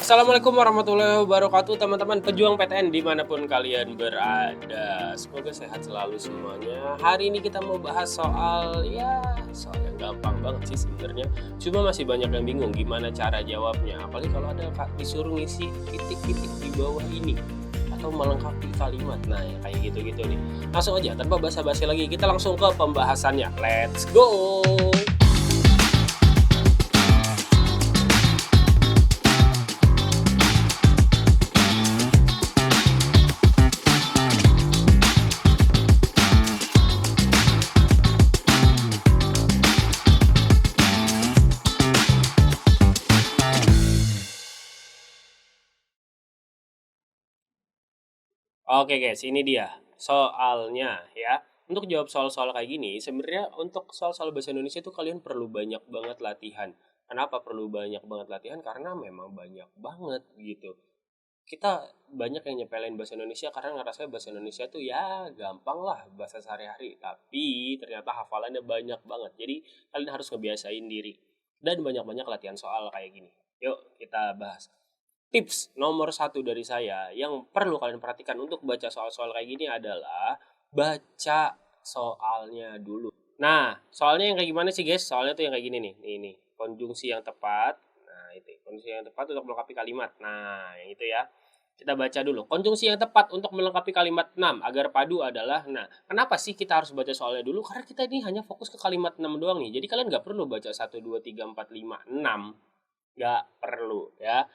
Assalamualaikum warahmatullahi wabarakatuh teman-teman pejuang PTN dimanapun kalian berada. Semoga sehat selalu semuanya. Hari ini kita mau bahas soal soal yang gampang banget sih sebenarnya. Cuma masih banyak yang bingung gimana cara jawabnya. Apalagi kalau ada disuruh ngisi titik-titik di bawah ini atau melengkapi kalimat. Nah, yang kayak gitu-gitu nih. Langsung aja tanpa basa-basi lagi kita langsung ke pembahasannya. Let's go. Oke guys, ini dia soalnya ya. Untuk jawab soal-soal kayak gini, sebenarnya untuk soal-soal bahasa Indonesia itu kalian perlu banyak banget latihan. Kenapa perlu banyak banget latihan? Karena memang banyak banget gitu. Kita banyak yang nyepelin bahasa Indonesia karena ngerasa bahasa Indonesia tuh ya gampang lah bahasa sehari-hari. Tapi ternyata hafalannya banyak banget. Jadi kalian harus ngebiasain diri. Dan banyak-banyak latihan soal kayak gini. Yuk kita bahas. Tips nomor satu dari saya yang perlu kalian perhatikan untuk baca soal-soal kayak gini adalah baca soalnya dulu. Nah, soalnya yang kayak gimana sih guys? Soalnya tuh yang kayak gini nih. Ini, konjungsi yang tepat. Nah, itu konjungsi yang tepat untuk melengkapi kalimat. Nah, yang itu ya. Kita baca dulu. Konjungsi yang tepat untuk melengkapi kalimat 6 agar padu adalah, nah, kenapa sih kita harus baca soalnya dulu? Karena kita ini hanya fokus ke kalimat 6 doang nih. Jadi kalian nggak perlu baca 1, 2, 3, 4, 5, 6. Nggak perlu ya.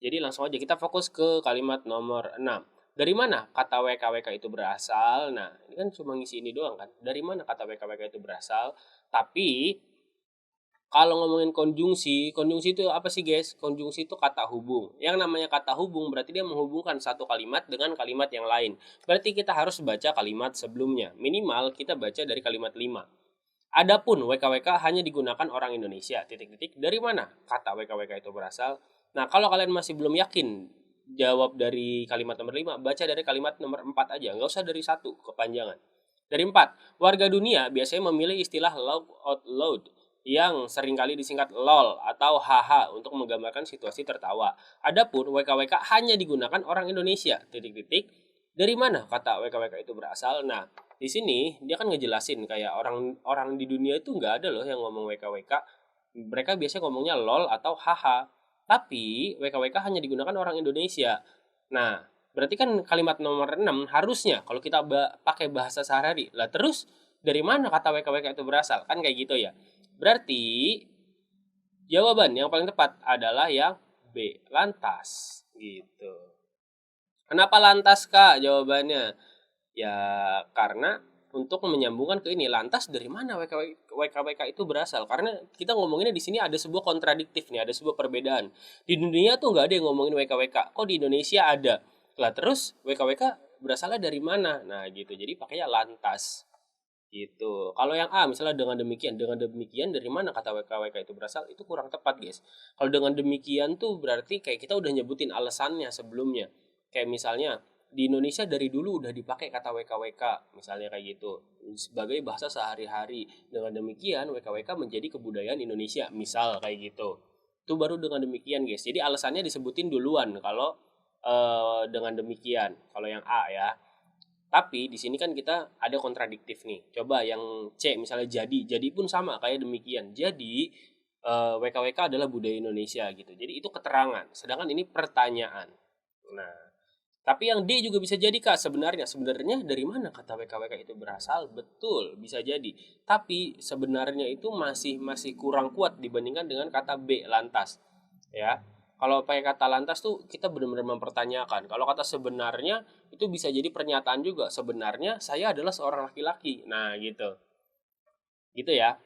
Jadi langsung aja kita fokus ke kalimat nomor 6. Dari mana kata WKWK itu berasal? Nah, ini kan cuma ngisi ini doang kan. Dari mana kata WKWK itu berasal? Tapi kalau ngomongin konjungsi itu apa sih guys? Konjungsi itu kata hubung. Yang namanya kata hubung berarti dia menghubungkan satu kalimat dengan kalimat yang lain. Berarti kita harus baca kalimat sebelumnya. Minimal kita baca dari kalimat 5. Adapun WKWK hanya digunakan orang Indonesia. Titik-titik. Dari mana kata WKWK itu berasal? Nah, kalau kalian masih belum yakin jawab dari kalimat nomor 5, baca dari kalimat nomor 4 aja. Nggak usah dari 1, kepanjangan. Dari 4, warga dunia biasanya memilih istilah laugh out loud yang seringkali disingkat LOL atau HH untuk menggambarkan situasi tertawa. Adapun WKWK hanya digunakan orang Indonesia. Titik-titik. Dari mana kata WKWK itu berasal? Nah, di sini dia kan ngejelasin kayak orang di dunia itu nggak ada loh yang ngomong WKWK. Mereka biasanya ngomongnya LOL atau HH. Tapi WKWK hanya digunakan orang Indonesia. Nah, berarti kan kalimat nomor 6 harusnya kalau kita pakai bahasa sehari-hari. Lah terus dari mana kata WKWK itu berasal? Kan kayak gitu ya. Berarti jawaban yang paling tepat adalah yang B, lantas gitu. Kenapa lantas Kak jawabannya? Ya karena untuk menyambungkan ke ini, lantas dari mana WKWK itu berasal? Karena kita ngomonginnya di sini ada sebuah kontradiktif nih, ada sebuah perbedaan. Di dunia tuh nggak ada yang ngomongin WKWK, kok di Indonesia ada? Lah terus WKWK berasalnya dari mana? Nah gitu, jadi pakainya lantas gitu. Kalau yang A misalnya dengan demikian dari mana kata WKWK itu berasal? Itu kurang tepat guys. Kalau dengan demikian tuh berarti kayak kita udah nyebutin alasannya sebelumnya. Kayak misalnya di Indonesia dari dulu udah dipakai kata WKWK misalnya kayak gitu sebagai bahasa sehari-hari. Dengan demikian WKWK menjadi kebudayaan Indonesia misal kayak gitu. Itu baru dengan demikian guys. Jadi alasannya disebutin duluan kalau dengan demikian. Kalau yang A ya. Tapi di sini kan kita ada kontradiktif nih. Coba yang C misalnya jadi pun sama kayak demikian. Jadi WKWK adalah budaya Indonesia gitu. Jadi itu keterangan. Sedangkan ini pertanyaan. Nah, tapi yang D juga bisa jadi Kak sebenarnya dari mana kata WKWK itu berasal? Betul, bisa jadi. Tapi sebenarnya itu masih kurang kuat dibandingkan dengan kata B lantas. Ya. Kalau pakai kata lantas tuh kita benar-benar mempertanyakan. Kalau kata sebenarnya itu bisa jadi pernyataan juga. Sebenarnya saya adalah seorang laki-laki. Nah, gitu. Gitu ya.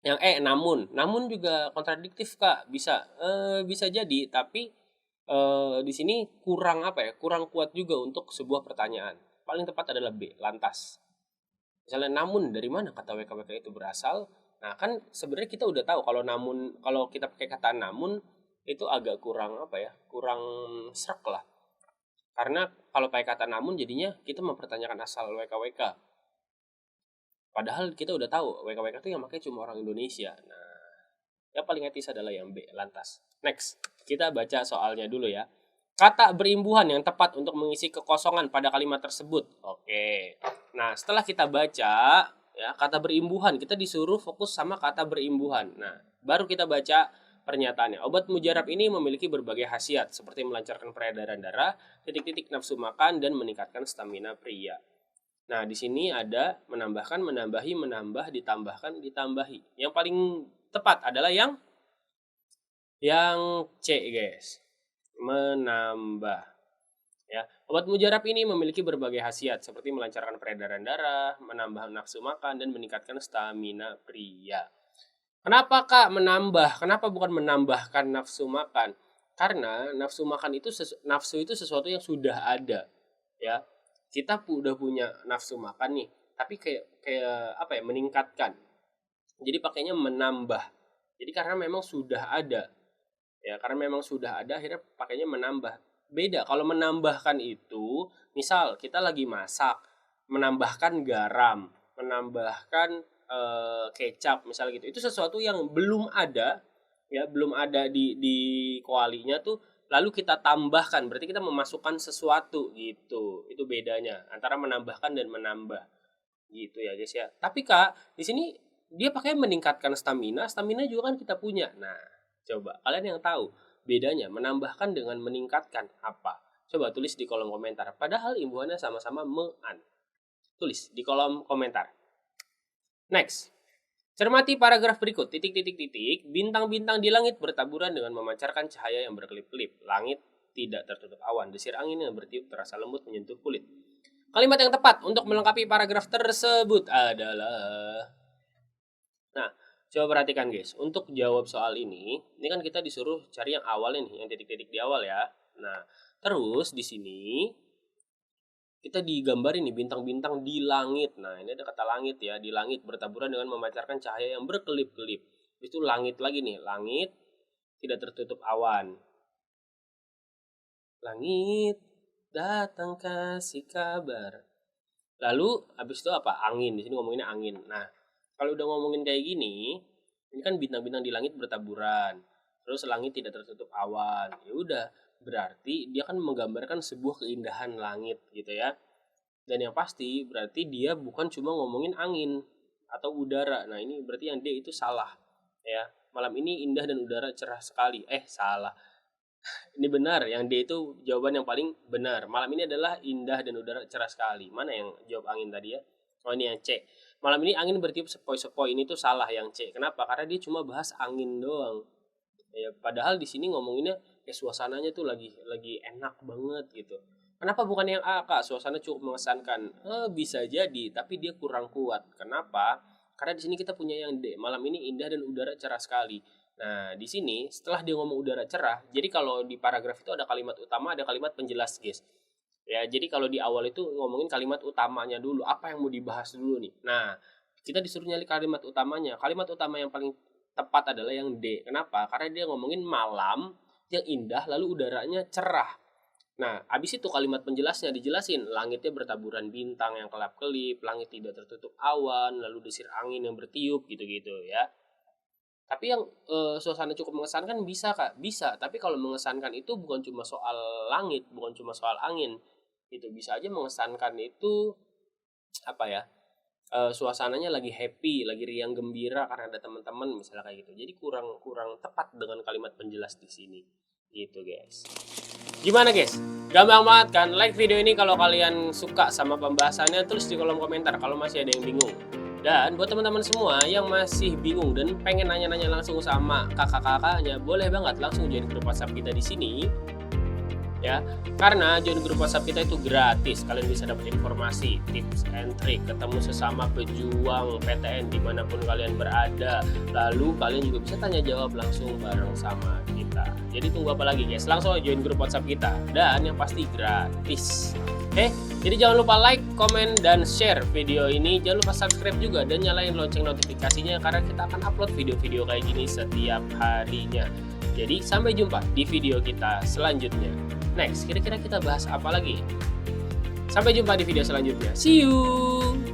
Yang namun juga kontradiktif Kak. Bisa jadi, tapi di sini kurang apa ya? Kurang kuat juga untuk sebuah pertanyaan. Paling tepat adalah B, lantas. Misalnya namun dari mana kata WKWK itu berasal? Nah, kan sebenarnya kita udah tahu kalau kita pakai kata namun itu agak kurang apa ya? Kurang serak lah. Karena kalau pakai kata namun jadinya kita mempertanyakan asal WKWK. Padahal kita udah tahu WKWK itu yang pakai cuma orang Indonesia. Nah, yang paling etis adalah yang B, lantas. Next. Kita baca soalnya dulu ya. Kata berimbuhan yang tepat untuk mengisi kekosongan pada kalimat tersebut. Oke. Nah, setelah kita baca ya kata berimbuhan, kita disuruh fokus sama kata berimbuhan. Nah, baru kita baca pernyataannya. Obat mujarab ini memiliki berbagai khasiat seperti melancarkan peredaran darah, titik-titik nafsu makan dan meningkatkan stamina pria. Nah, di sini ada menambahkan, menambahi, menambah, ditambahkan, ditambahi. Yang paling tepat adalah yang C, guys. Menambah. Ya, obat mujarab ini memiliki berbagai khasiat seperti melancarkan peredaran darah, menambah nafsu makan dan meningkatkan stamina pria. Kenapa Kak menambah? Kenapa bukan menambahkan nafsu makan? Karena nafsu makan itu nafsu itu sesuatu yang sudah ada, ya. Kita udah punya nafsu makan nih, tapi kayak apa ya? Meningkatkan. Jadi pakainya menambah. Jadi karena memang sudah ada. Ya, karena memang sudah ada akhirnya pakainya menambah. Beda kalau menambahkan itu, misal kita lagi masak, menambahkan garam, menambahkan kecap misal gitu. Itu sesuatu yang belum ada ya, belum ada di kualinya tuh lalu kita tambahkan, berarti kita memasukkan sesuatu gitu. Itu bedanya antara menambahkan dan menambah. Gitu ya, guys ya. Tapi Kak, di sini dia pakai meningkatkan stamina, stamina juga kan kita punya. Nah, coba kalian yang tahu bedanya menambahkan dengan meningkatkan apa? Coba tulis di kolom komentar. Padahal imbuhannya sama-sama mean. Tulis di kolom komentar. Next. Cermati paragraf berikut. Bintang-bintang di langit bertaburan dengan memancarkan cahaya yang berkelip-kelip. Langit tidak tertutup awan. Desir angin yang bertiup terasa lembut menyentuh kulit. Kalimat yang tepat untuk melengkapi paragraf tersebut adalah... Nah, coba perhatikan guys, untuk jawab soal ini kan kita disuruh cari yang awalnya nih, yang titik-titik di awal ya. Nah, terus di sini kita digambarin nih bintang-bintang di langit. Nah, ini ada kata langit ya, di langit bertaburan dengan memancarkan cahaya yang berkelip-kelip. Itu langit lagi nih, langit tidak tertutup awan. Langit datang kasih kabar. Lalu habis itu apa? Angin. Di sini ngomonginnya angin. Nah, kalau udah ngomongin kayak gini, ini kan bintang-bintang di langit bertaburan. Terus langit tidak tertutup awan. Ya udah, berarti dia kan menggambarkan sebuah keindahan langit gitu ya. Dan yang pasti berarti dia bukan cuma ngomongin angin atau udara. Nah, ini berarti yang D itu salah ya. Malam ini indah dan udara cerah sekali. Salah. Ini benar, yang D itu jawaban yang paling benar. Malam ini adalah indah dan udara cerah sekali. Mana yang jawab angin tadi ya? Oh, ini yang C. Malam ini angin bertiup sepoi-sepoi. Ini tuh salah yang C. Kenapa? Karena dia cuma bahas angin doang. Ya, padahal di sini ngomonginnya suasananya tuh lagi enak banget gitu. Kenapa bukan yang A, Kak? Suasana cukup mengesankan. Bisa jadi, tapi dia kurang kuat. Kenapa? Karena di sini kita punya yang D. Malam ini indah dan udara cerah sekali. Nah, di sini setelah dia ngomong udara cerah, jadi kalau di paragraf itu ada kalimat utama, ada kalimat penjelas, guys. Ya, jadi kalau di awal itu ngomongin kalimat utamanya dulu, apa yang mau dibahas dulu nih. Nah, kita disuruh nyari kalimat utamanya. Kalimat utama yang paling tepat adalah yang D. Kenapa? Karena dia ngomongin malam yang indah lalu udaranya cerah. Nah, habis itu kalimat penjelasnya dijelasin, langitnya bertaburan bintang yang kelap-kelip, langit tidak tertutup awan, lalu desir angin yang bertiup gitu-gitu ya. Tapi yang suasana cukup mengesankan bisa Kak, bisa. Tapi kalau mengesankan itu bukan cuma soal langit, bukan cuma soal angin. Itu bisa aja mengesankan itu apa ya? Suasananya lagi happy, lagi riang gembira karena ada teman-teman misalnya kayak gitu. Jadi kurang tepat dengan kalimat penjelas di sini. Gitu, guys. Gimana, guys? Gampang banget kan? Like video ini kalau kalian suka sama pembahasannya, tulis di kolom komentar kalau masih ada yang bingung. Dan buat teman-teman semua yang masih bingung dan pengen nanya-nanya langsung sama kakak-kakaknya, boleh banget langsung join grup WhatsApp kita di sini. Ya, karena join grup WhatsApp kita itu gratis. Kalian bisa dapat informasi, tips and trick, ketemu sesama pejuang PTN dimanapun kalian berada. Lalu kalian juga bisa tanya jawab langsung bareng sama kita. Jadi tunggu apa lagi, guys? Langsung join grup WhatsApp kita. Dan yang pasti gratis. Jadi jangan lupa like, komen, dan share video ini. Jangan lupa subscribe juga dan nyalain lonceng notifikasinya karena kita akan upload video-video kayak gini setiap harinya. Jadi sampai jumpa di video kita selanjutnya. Next, kira-kira kita bahas apa lagi? Sampai jumpa di video selanjutnya. See you!